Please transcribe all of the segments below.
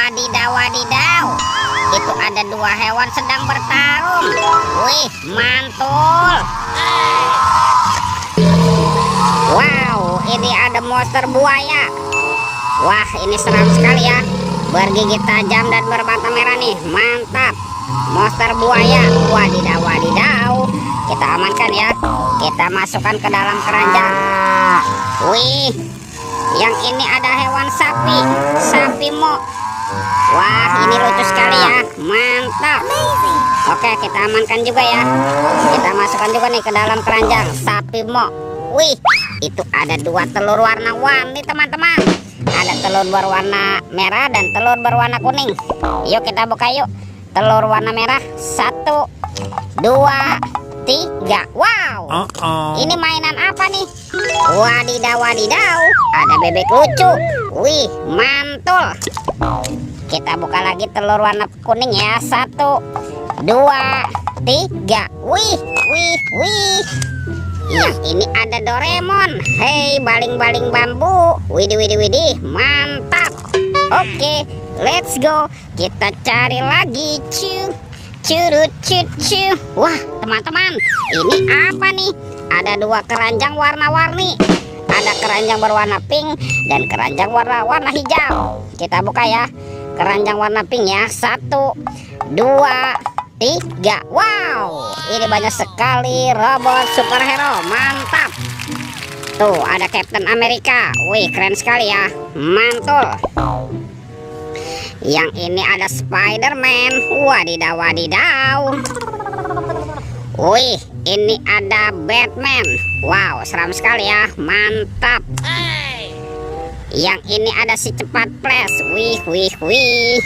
Wadidaw, wadidaw. Itu ada dua hewan sedang bertarung. Wih, mantul. Wow, ini ada monster buaya. Wah, ini seram sekali ya. Bergigi tajam dan bermata merah nih. Mantap. Monster buaya. Wadidaw, wadidaw. Kita amankan ya. Kita masukkan ke dalam keranjang. Wih, yang ini ada hewan sapi. Sapi mo. Wah, ini lucu sekali ya. Mantap. Oke, kita amankan juga ya. Kita masukkan juga nih ke dalam keranjang. Sapi mo. Wih, itu ada dua telur warna-warni teman-teman. Ada telur berwarna merah dan telur berwarna kuning. Yuk kita buka yuk. Telur warna merah. 1, 2, 3. Wow, ini mainan apa nih? Wadidaw, wadidaw. Ada bebek lucu. Wih, mantul. Kita buka lagi telur warna kuning ya. 1, 2, 3. Wih, wih, wih. Yang ini ada Doraemon. Hei, baling-baling bambu. Widih, widih, widih. Mantap. Oke, let's go. Kita cari lagi. Curut, cucu. Wah, teman-teman, ini apa nih? Ada dua keranjang warna-warni. Ada keranjang berwarna pink dan keranjang warna hijau. Kita buka ya. Keranjang warna pink ya. 1, 2, 3. Wow, ini banyak sekali robot superhero. Mantap. Tuh, ada Captain America. Wih, keren sekali ya. Mantul. Yang ini ada Spider-Man. Wadidaw, wadidaw. Wih, ini ada Batman. Wow, seram sekali ya. Mantap. Yang ini ada si cepat Flash. Wih, wih, wih.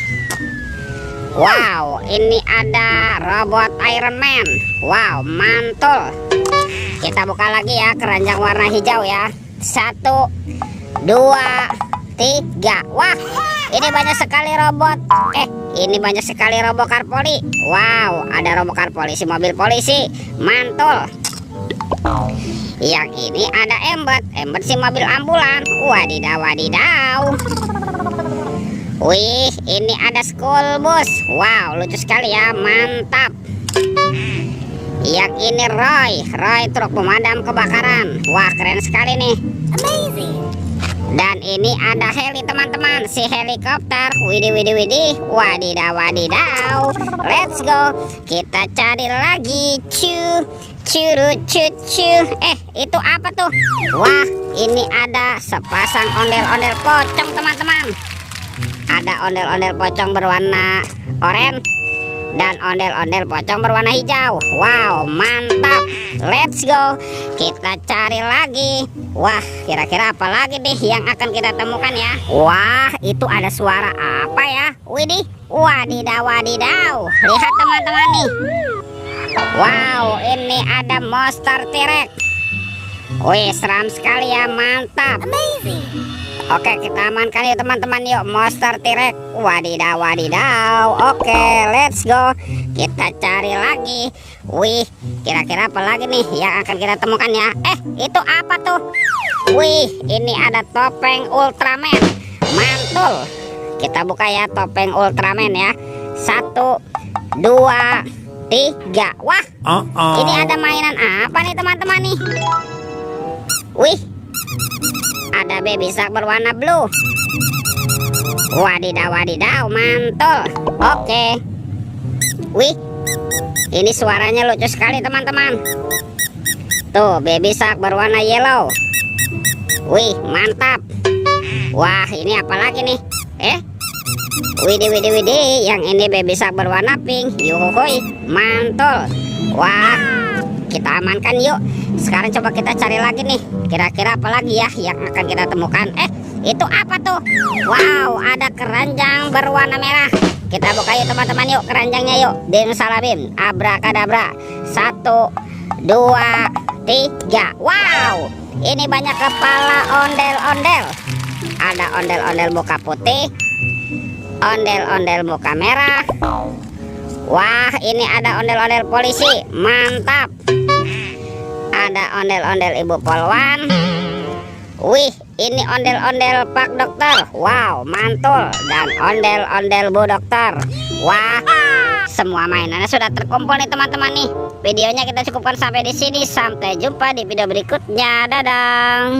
Wow, ini ada robot Iron Man. Wow, mantul. Kita buka lagi ya keranjang warna hijau ya. 1, 2, 3. Wah, ini banyak sekali robot. Ini banyak sekali robokar poli. Wow, ada robokar polisi, mobil polisi. Mantul. Yang ini ada Embed si mobil ambulan. Wadidaw, wadidaw. Wih, ini ada school bus. Wow, lucu sekali ya. Mantap. Yang ini Roy truk pemadam kebakaran. Wah, keren sekali nih. Amazing. Dan ini ada heli teman-teman, si helikopter. Widih, widih, widih. Wadidaw, wadidaw. Let's go. Kita cari lagi. Curut, cucu. Itu apa tuh? Wah, ini ada sepasang ondel-ondel pocong teman-teman. Ada ondel-ondel pocong berwarna oranye dan ondel-ondel pocong berwarna hijau. Wow, mantap. Let's go. Kita cari lagi. Wah, kira-kira apa lagi nih yang akan kita temukan ya? Wah, itu ada suara apa ya? Widih, wadidaw, wadidaw. Lihat teman-teman nih. Wow, ini ada monster T-Rex. Wih, seram sekali ya. Mantap. Amazing. Oke, kita amankan yuk teman-teman. Yuk, monster T-Rex. Wadidaw, wadidaw. Oke, let's go. Kita cari lagi. Wih, kira-kira apa lagi nih yang akan kita temukan ya? Itu apa tuh? Wih, ini ada topeng Ultraman. Mantul. Kita buka ya topeng Ultraman ya. 1, 2, 3. Wah, ini ada mainan apa nih teman-teman nih? Wih, ada baby shark berwarna blue. Wadidaw, wadidaw. Mantul. Oke. Wih, ini suaranya lucu sekali teman-teman. Tuh, baby shark berwarna yellow. Wih, mantap. Wah, ini apa lagi nih? Widih, widih, widih. Yang ini baby shark berwarna pink. Yuhuy, mantul. Wah, kita amankan yuk. Sekarang coba kita cari lagi nih. Kira-kira apa lagi ya yang akan kita temukan? Itu apa tuh? Wow, ada keranjang berwarna merah. Kita buka yuk teman-teman yuk keranjangnya yuk. Dimsalabim, abrakadabra. 1, 2, 3. Wow, ini banyak kepala ondel-ondel. Ada ondel-ondel muka putih, ondel-ondel muka merah. Wah, ini ada ondel-ondel polisi. Mantap. Ada ondel-ondel ibu polwan. Wih, Ini ondel-ondel Pak Dokter. Wow, mantul. Dan ondel-ondel Bu Dokter. Wah, semua mainannya sudah terkumpul nih teman-teman nih. Videonya kita cukupkan sampai di sini. Sampai jumpa di video berikutnya. Dadah.